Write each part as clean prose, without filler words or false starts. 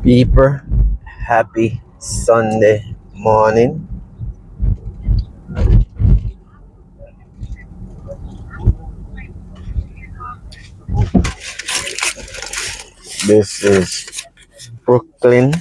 Beeper, happy Sunday morning. This is Brooklyn.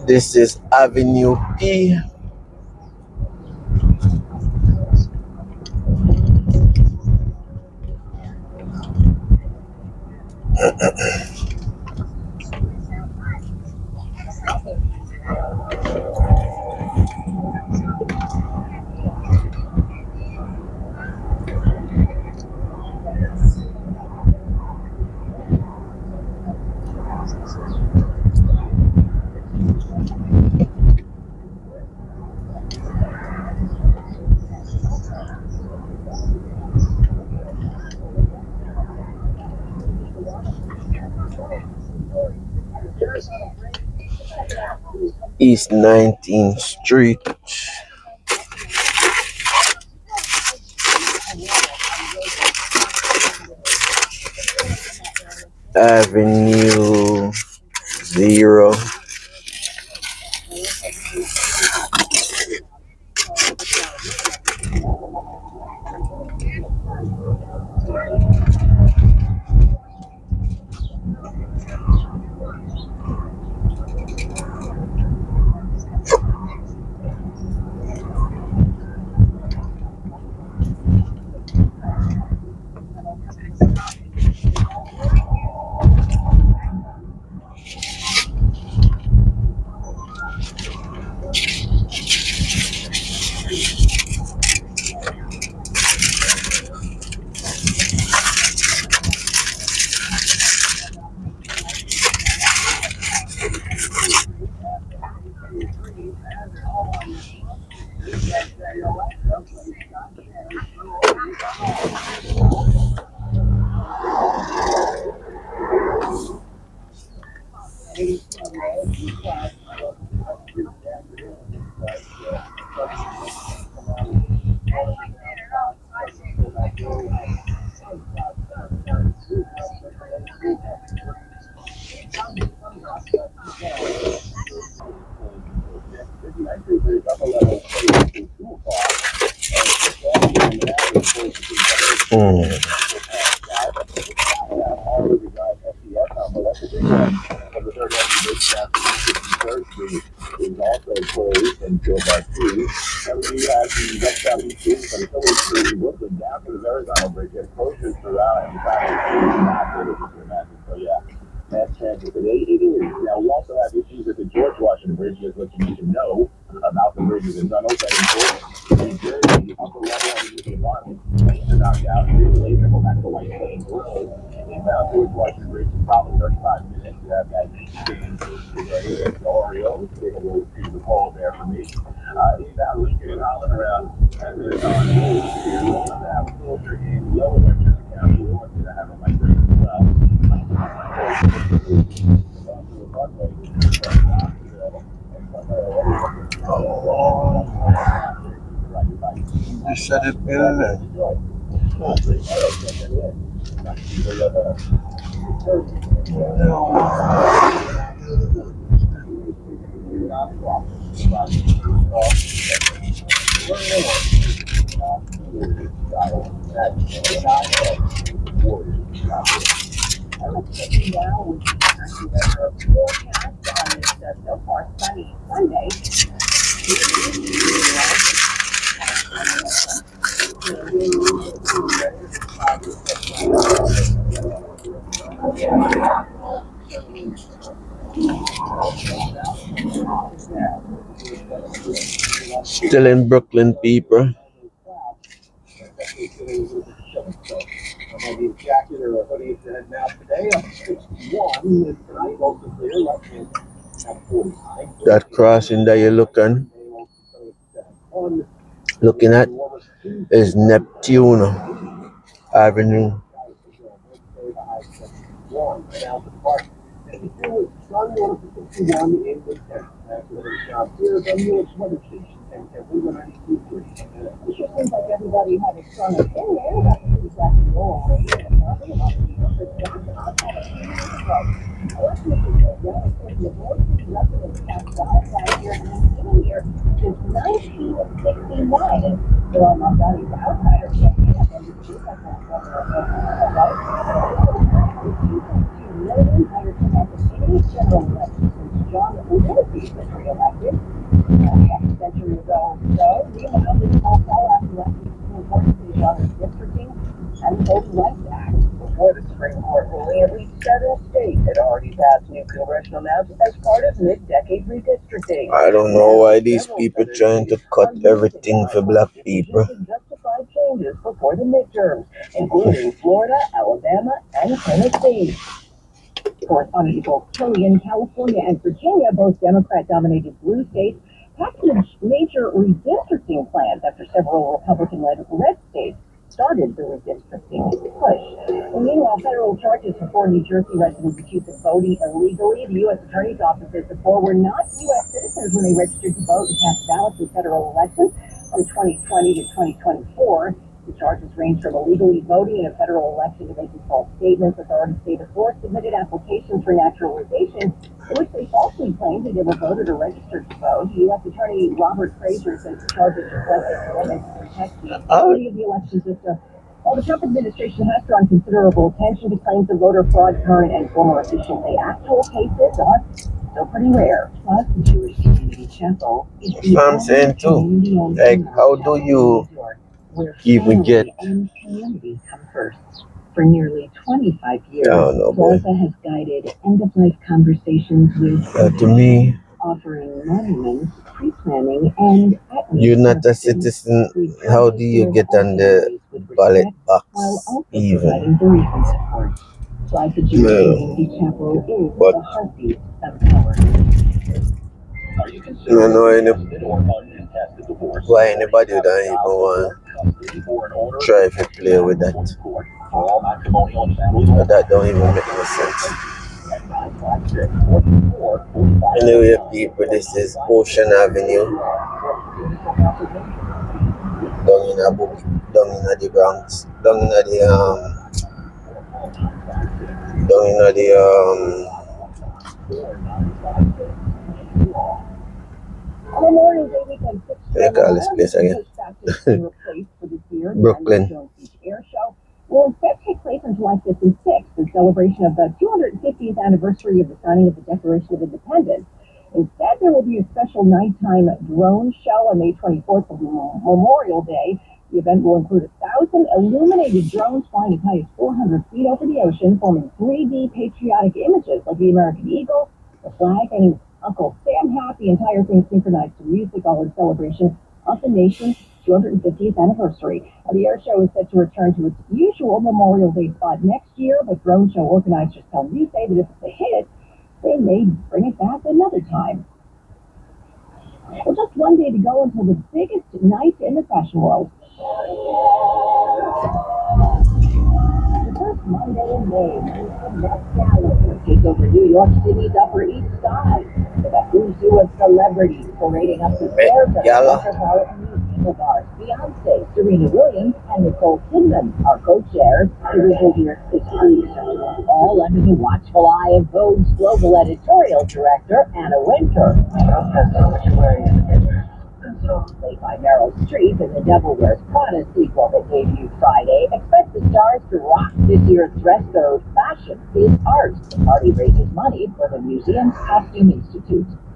This is Avenue P. East 19th Street. Avenue Zero. Mm. You said it better. Still in Brooklyn, people. That crossing that you're looking at is Neptune Avenue. I don't know why these people trying to cut everything for black people. I'm saying too, like, how do you even get? I don't know, boy. To me, you're not a citizen. How do you get on the ballot box even? No. But no, no, why anybody don't even want to try to play with that? That don't even make no sense. Anyway, people, this is Ocean Avenue down in the Bronx, down in the they call this place again? Brooklyn.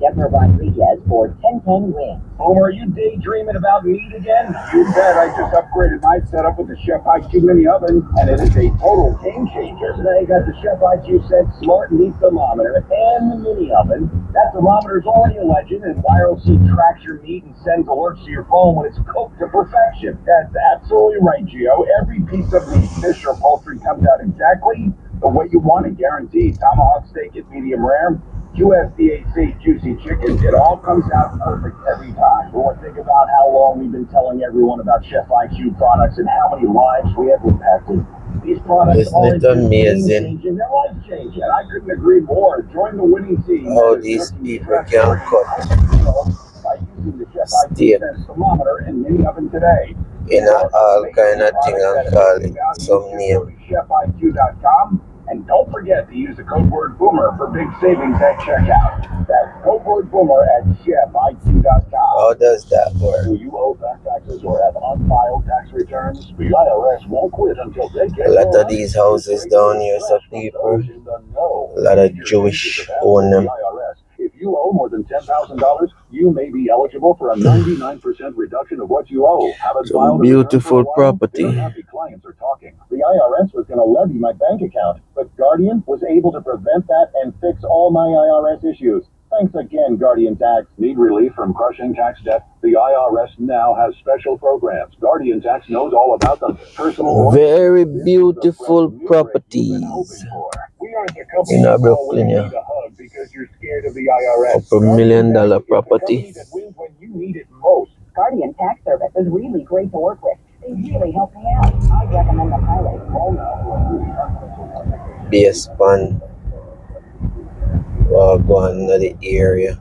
Deborah Rodriguez for 1010 wins. Are you daydreaming about meat again? You bet. I just upgraded my setup with the Chef IQ mini oven, and it is a total game changer. Today, I got the Chef IQ Sense Smart Meat Thermometer and the mini oven. That thermometer is already a legend, and wirelessly tracks your meat and sends alerts to your phone when it's cooked to perfection. That's absolutely right, Gio. Every piece of meat, fish, or poultry comes out exactly the way you want it, guaranteed. Tomahawk steak is medium rare. USDA juicy chicken, it all comes out perfect every time. Or think about how long we've been telling everyone about Chef IQ products and how many lives we have impacted. These products Isn't aren't it just amazing game-changing, they're life-changing. And I couldn't agree more. Join the winning team how that is these cooking people can stress-free cut by using the Chef IQ steak Sense Thermometer and mini oven today. in For a more all kind amazing of thing products and that call help it you out, you some should name. go to chefiq.com. And don't forget to use the code word Boomer for big savings at checkout. That's code word Boomer at chefiq.com. How does that work? Do you owe back taxes or have unfiled tax returns? The IRS won't quit until they get A lot your of money. these houses down here, some people, a lot of Jewish own them. If you owe more than $10,000, you may be eligible for a 99% reduction of what you owe. Haven't Some filed a return for a beautiful while? property. They're happy clients are talking. The IRS was going to levy my bank account, but Guardian was able to prevent that and fix all my IRS issues. Thanks again, Guardian Tax. Need relief from crushing tax debt? The IRS now has special programs. Guardian Tax knows all about them. Personal Very beautiful properties We aren't the company in you call when Brooklyn, you yeah. need a hug because you're scared of the IRS. Upper $1 million Guardian Tax is the property. company that wins when you need it most. Guardian Tax Service is really great to work with. They really help me out. I'd recommend the pilot. Base pan. Go on to the area.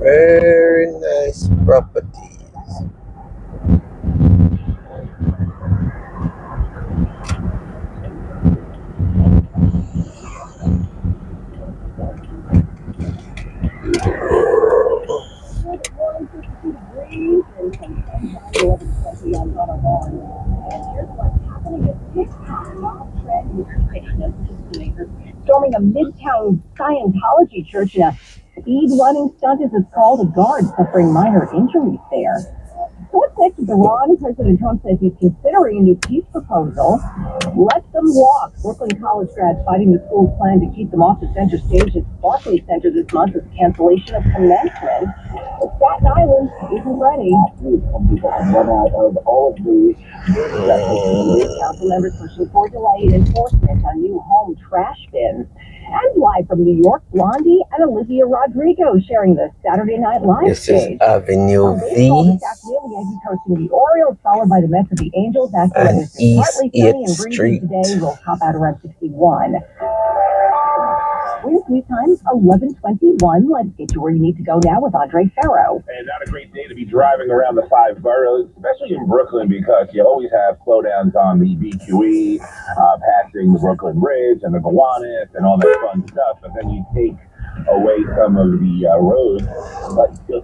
Very nice properties. Storming a Midtown Scientology church in a speed running stunt, as it's called. A guard suffering minor injuries there. So what's next with Iran? President Trump says he's considering a new peace proposal. Let them walk. Brooklyn College grads fighting the school's plan to keep them off the center stage at Barclays Center this month as cancellation of commencement. But Staten Island isn't ready. Of all of these, council members pushing for delay in enforcement on new home trash bins. And live from New York, Blondie and Olivia Rodrigo sharing the Saturday Night Live This is stage. Avenue This V afternoon, the Yankees hosting the Orioles, followed by the Mets of the Angels. After and it's East partly sunny 8th and breezy Street. today, will top out around 61. Weird News Time, 11:21. Let's get you where you need to go now with Andre Farrow. And not a great day to be driving around the five boroughs, especially in Brooklyn, because you always have slowdowns on the BQE, passing the Brooklyn Bridge and the Gowanus and all that fun stuff. But then you take away some of the roads, like the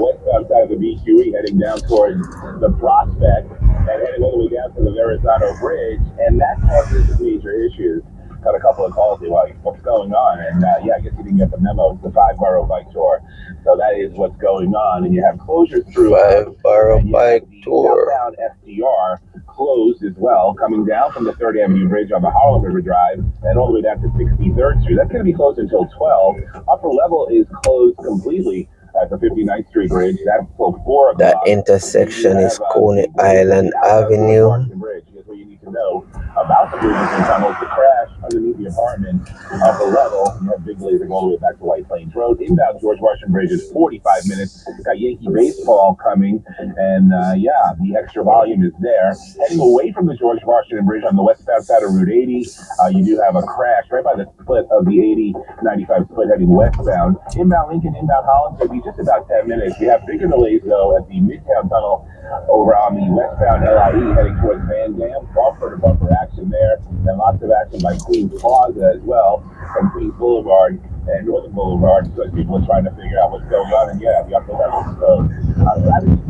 westbound side of the BQE heading down towards the Prospect and heading all the way down to the Verrazano Bridge, and that causes major issues. Got a couple of calls like, what's going on? And yeah, I guess you didn't get the memo. It's the five borough bike tour. So that is what's going on. And you have closures through Five borough bike tour. Southbound FDR closed as well, coming down from the 3rd Avenue Bridge on the Harlem River Drive and all the way down to 63rd Street. That's going to be closed until 12. Upper level is closed completely at the 59th Street Bridge. That's till 4 o'clock. That intersection is Coney Island Avenue. Bridge. Here's what you need to know about the bridges and tunnels. The crash underneath the apartment upper level. You have big laser all the way back to White Plains Road. Inbound George Washington Bridge is 45 minutes. Got Yankee baseball coming, and yeah, the extra volume is there. Heading away from the George Washington Bridge on the westbound side of Route 80, you do have a crash right by the split of the 80-95 split heading westbound. Inbound Lincoln, inbound Holland, will be just about 10 minutes. We have bigger delays though at the Midtown Tunnel over on the westbound LIE heading towards Van Dam. Bumper to bumper action there, and lots of action by Queens Plaza as well, from Queens Boulevard and Northern Boulevard, because people are trying to figure out what's going on. And yeah, the upper levels. So,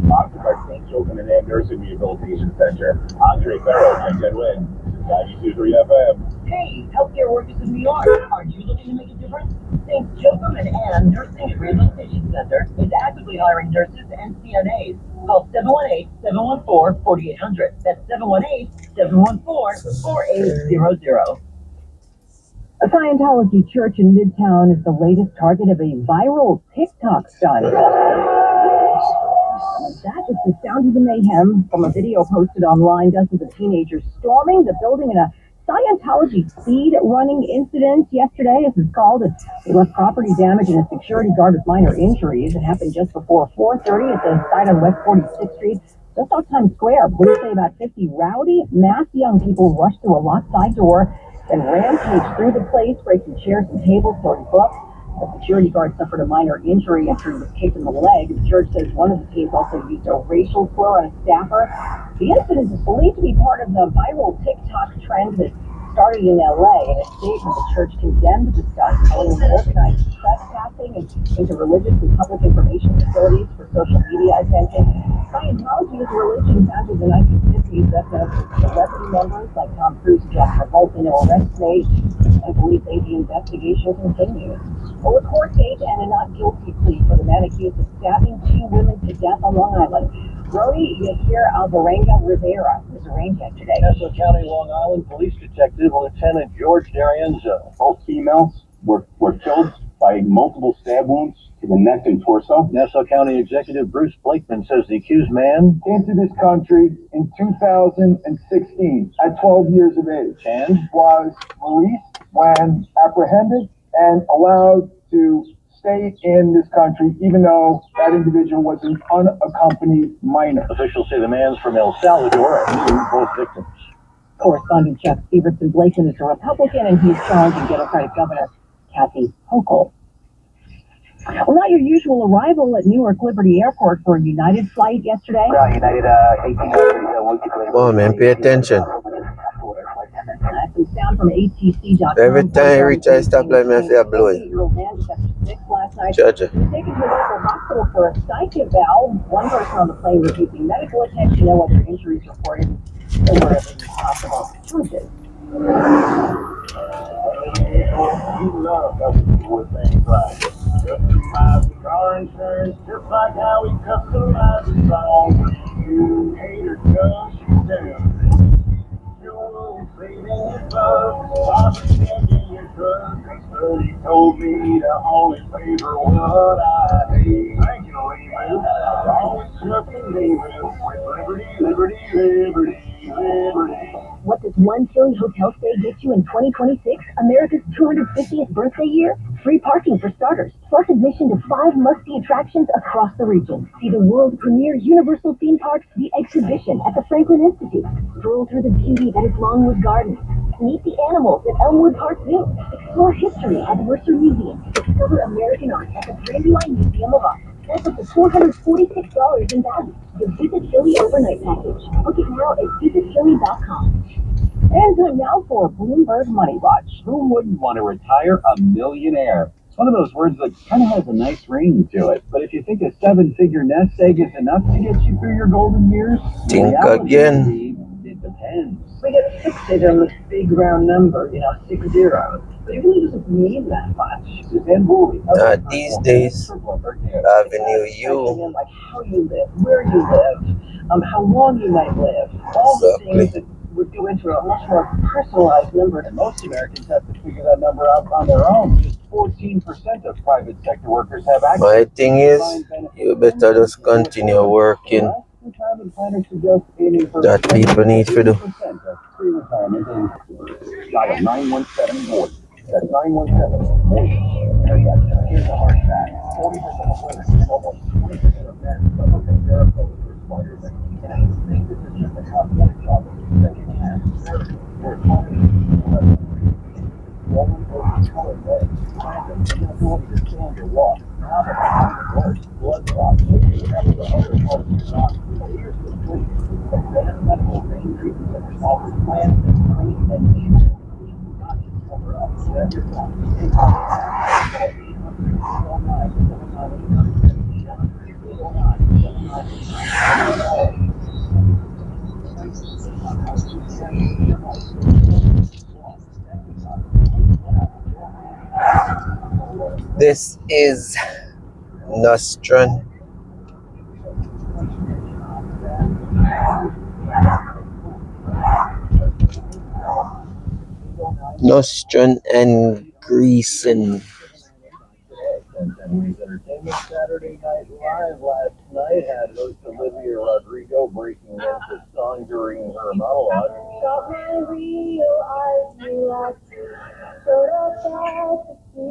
sponsored by St. Joe M&M Nursing Rehabilitation Center. Andre Farrow, 1010 Win, 92.3 FM. Hey, healthcare workers in New York, are you looking to make a difference? St. Joseph and Ann Nursing and Rehabilitation Center is actively hiring nurses and CNAs. Call 718-714-4800. That's 718-714-4800. A Scientology church in Midtown is the latest target of a viral TikTok stunt. That is the sound of the mayhem from a video posted online. Dozens of teenagers storming the building in a Scientology speed running incident yesterday, as it's called. It left property damage and a security guard with minor injuries. It happened just before 4:30 at the site on West 46th Street, just off Times Square. Police say about 50 rowdy, masked young people rushed through a locked side door, then rampaged through the place, breaking chairs and tables, throwing books. The security guard suffered a minor injury after he was kicked in the leg. The church says one of the teens also used a racial slur on a staffer. The incident is believed to be part of the viral TikTok trend that started in LA. In a statement, the church condemned the stunt, calling it organized trespassing into religious and public information facilities for social media attention. Scientology is a religion founded in the 1950s that celebrity members like Tom Cruise and John Travolta no arrest made, and police say the investigation continues. Well, a court date and a not guilty plea for the man accused of stabbing 2 women to death on Long Island. Rody Yasir Alvarenga Rivera was arraigned yesterday. Nassau County, Long Island Police Detective Lieutenant George Darienzo. Both females were killed by multiple stab wounds to the neck and torso. Nassau County Executive Bruce Blakeman says the accused man came to this country in 2016 at 12 years of age and was released when apprehended and allowed to stay in this country, even though that individual was an unaccompanied minor. Officials say the man's from El Salvador and knew both victims. Correspondent Chuck Stevenson. Blakeman is a Republican, and he's challenging Democratic Governor Kathy Hochul. Well, not your usual arrival at Newark Liberty Airport for a United flight yesterday. United 1800. Oh man, pay attention. Some sound from ATC.com. Every time I reach a stoplight, I feel blowing. Judge. He was taken to a local hospital for a psych eval. One person on the plane receiving medical attention. No other injuries reported. There were possible charges. You love things right. Customize the car insurance just like how we customize the song. You hater guns you down. You're saving your bucks, watching your trust. But he told me to only favor what I need. Thank you, Lee. Always chucking me with liberty, liberty, liberty, liberty. What does one Philly hotel stay get you in 2026? America's 250th birthday year? Free parking for starters, plus admission to 5 must-see attractions across the region. See the world premiere Universal theme park, The Exhibition at the Franklin Institute. Stroll through the beauty that is Longwood Gardens. Meet the animals at Elmwood Park Zoo. Explore history at the Mercer Museum. Discover American art at the Brandywine Museum of Art. That's up to $446 in value. The Visit Philly overnight package. Book it now at visitphilly.com. And time now for Bloomberg Money Watch. Who wouldn't want to retire a millionaire? It's one of those words that kind of has a nice ring to it. But if you think a 7-figure nest egg is enough to get you through your golden years, Think again. It depends. We get fixated on this big round number, 6 zeros. But it really doesn't mean that much. Suzanne Woolley. Not these days. Avenue U. Like how you live, where you live, how long you might live. All the things that would go into a much more personalized number. And most Americans have to figure that number out on their own. Just 14% of private sector workers have access. My thing is, you better just continue working. Retirement planners suggest aiming for that people need to do. Pre-retirement dial 917-WARD. That's 917-WARD. Here's a hard fact. 40% of women, almost 20% of men, suffer from varicose responders. And I think this is just a cosmetic job that you can. We're talking woman or color legs, random, inability to stand or walk, blood clots, whatever the other part of your body. Here's the truth. Advanced medical pain treatment centers offers plans that clean and ease not just cover up. That your body. This is Nostrum. Nostrum and Greason. News Entertainment Saturday Night Live last night had host Olivia Rodrigo breaking into song during her monologue. Got my real eyes relaxed, showed up at the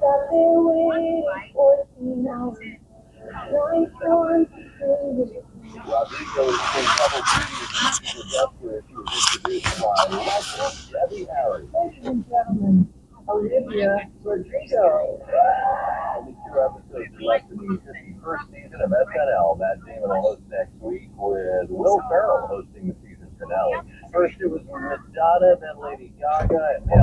sat there waiting 14 hours, nice one to Rodrigo has been double duty as after she was introduced by Debbie Harry. Ladies and gentlemen, Olivia Rodrigo. Only 2 episodes left in the 51st season of SNL. Matt Damon will host next week with Will Ferrell hosting the season finale. First it was Madonna, then Lady Gaga, and now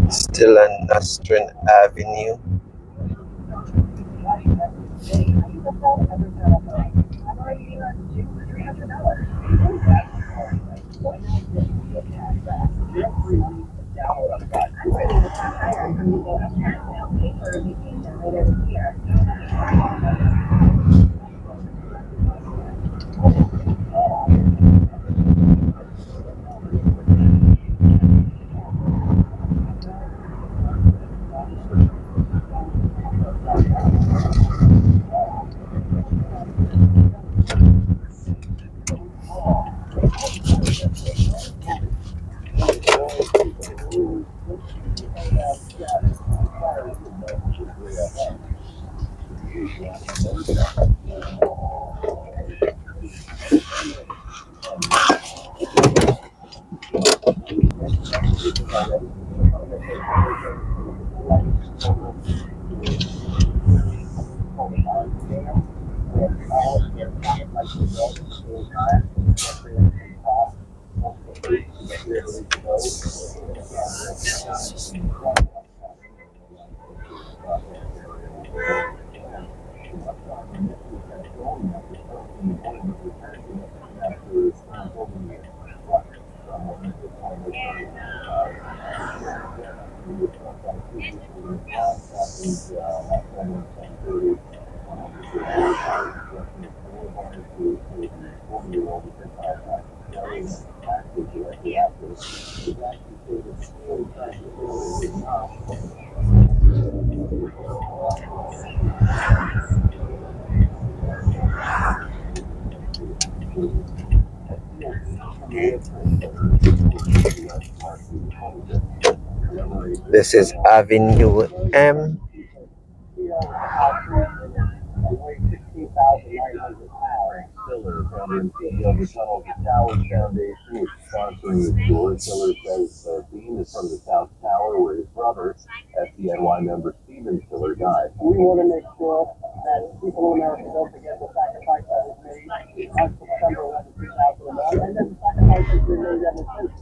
Still on Nostrum Avenue. This is Avenue M. Stiller, founder and CEO of the Tunnel to Towers Foundation, which is sponsoring the tour. Stiller says Dean is from the South Tower, where his brother, SDNY member Steven Stiller, died. We want to make sure that people in America don't forget the sacrifice that was made on September 11, 2001, and then the sacrifices we made ever since.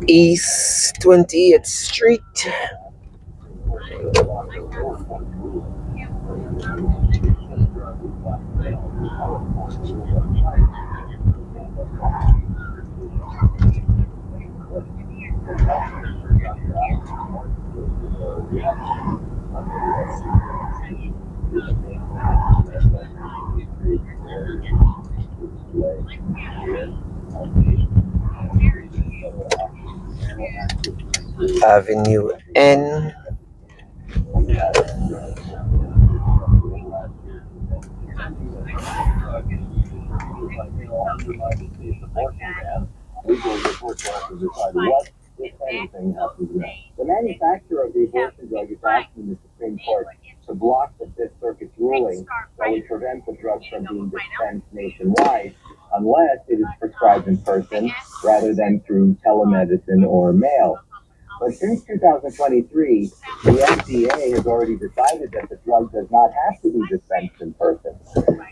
East 20th Street. Avenue N. Legal report will have to decide what, if anything, happens next. The manufacturer of the abortion drug is asking the Supreme Court to block the Fifth Circuit's ruling that would prevent the drug from being dispensed nationwide unless it is prescribed in person rather than through telemedicine or mail. But since 2023, the FDA has already decided that the drug does not have to be dispensed in person.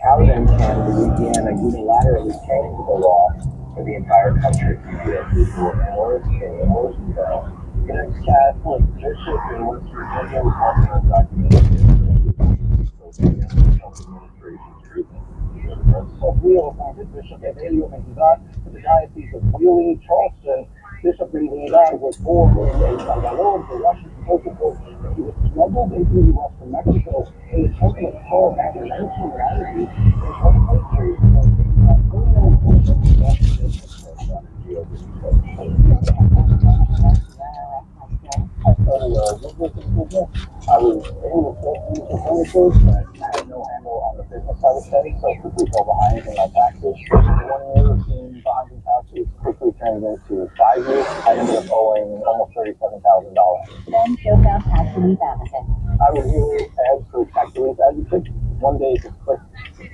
How then can Louisiana unilaterally change the law for the entire country? Yes, this will enforce the abortion bill. It's Catholic Bishop in West Virginia was working on documentation health administration treatment. Pope Leo appointed Bishop Evelio Mejidar to the Diocese of Wheeling, Charleston. Bishop Mejidar was born in El Salvador, the Washington Post reports that he was smuggled into the U.S. from Mexico in the chocolate car back in 1990. In 2023, I was able to use the furniture, but I had no handle on the business side of things, so quickly fell behind in my taxes. 1 year being behind in taxes quickly turned into 5 years. I ended up owing almost $37,000. Then filled out tax relief advocate. I was here as the tax relief advocate. One day it just clicked.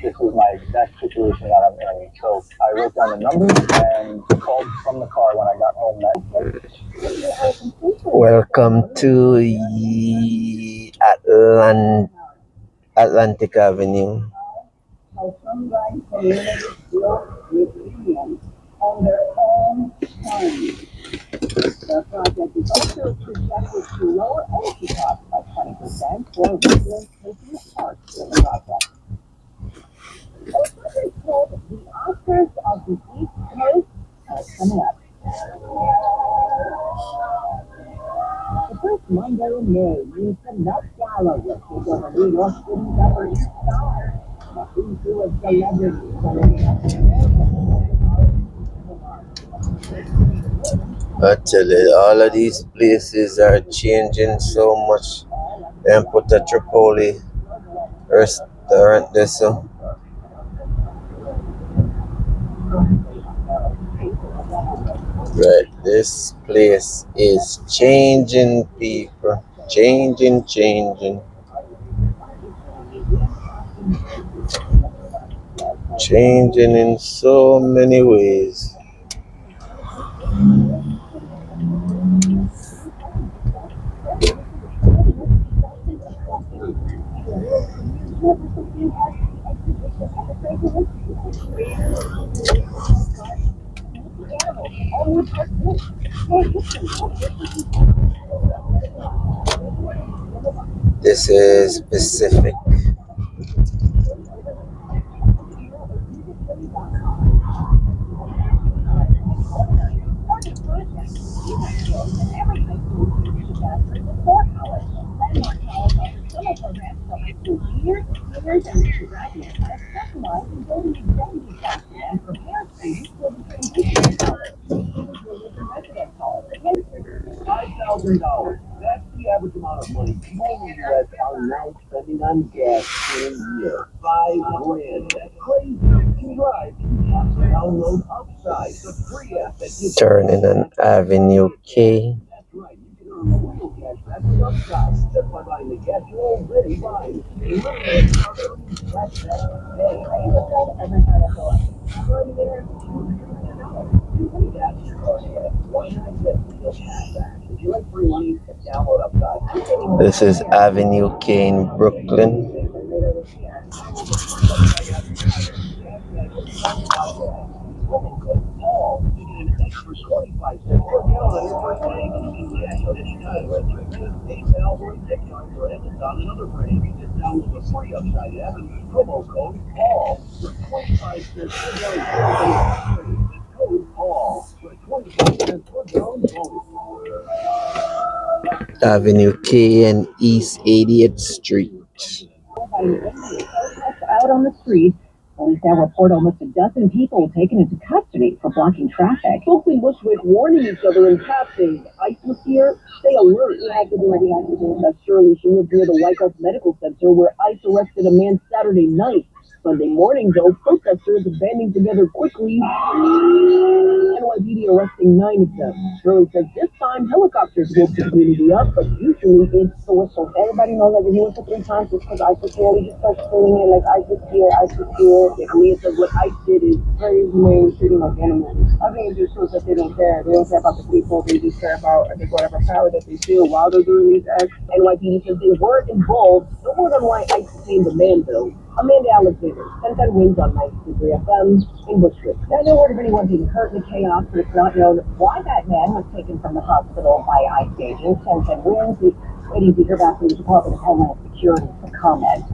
This is my exact situation that I'm in. So I wrote down the numbers and called from the car when I got home that night. Welcome to Atlantic Avenue. How some rights communities built resilience on their own terms. The project is also projected to lower energy costs by 20% for residents taking part in the project. A project called the Oscars of the East Coast coming up. The first Monday in May means the Met Gala will take over New York City's Upper East Side. A who's who of celebrities I tell you, all of these places are changing so much. Then put a Tripoli restaurant there, so. Right, this place is changing, people. Changing. Changing in so many ways. This is Pacific. $5,000. That's the average amount of money people in the U.S. are now spending on gas in a year. $5,000. That's crazy. To drive, you have to download Upside, the free app that gives Turning on Avenue K. That's right. You can earn real cash back with Upside just by buying the gas you're already buying. Literally, start earning cash back today. Right there. You can gas your car today. Why not get real cash back? If you like free money, download Upside. This is Avenue K in Brooklyn. Avenue K and East 80th Street. Out on the street Police now report almost a dozen people taken into custody for blocking traffic. Folks in Bushwick warning each other in passing. ICE was here. Stay alert. We have to do what we have to do. That's Shirley. She lives near the Wyckoff Medical Center where ICE arrested a man Saturday night. Sunday morning, though, protesters are banding together quickly. NYPD arresting 9 of them. Shirley says this time helicopters woke the community up, but usually it's the whistle. Everybody knows that if you went for 3 times, it's because ICE was here. We just start screaming it like ICE was here, ICE was here. Leah says what ICE did is very humane, treating like animals. I think it just shows that they don't care. They don't care about the people. They just care about, I think, whatever power that they feel while they're doing these acts. NYPD says they weren't involved. No more than why ICE detained the man, though. Amanda Alexander, 1010 Wins on 93 FM in Bushwick. Now, no word of anyone being hurt in the chaos, but it's not known why that man was taken from the hospital by ICE agents. 1010 Wins is waiting to hear back from the Department of Homeland Security for comment.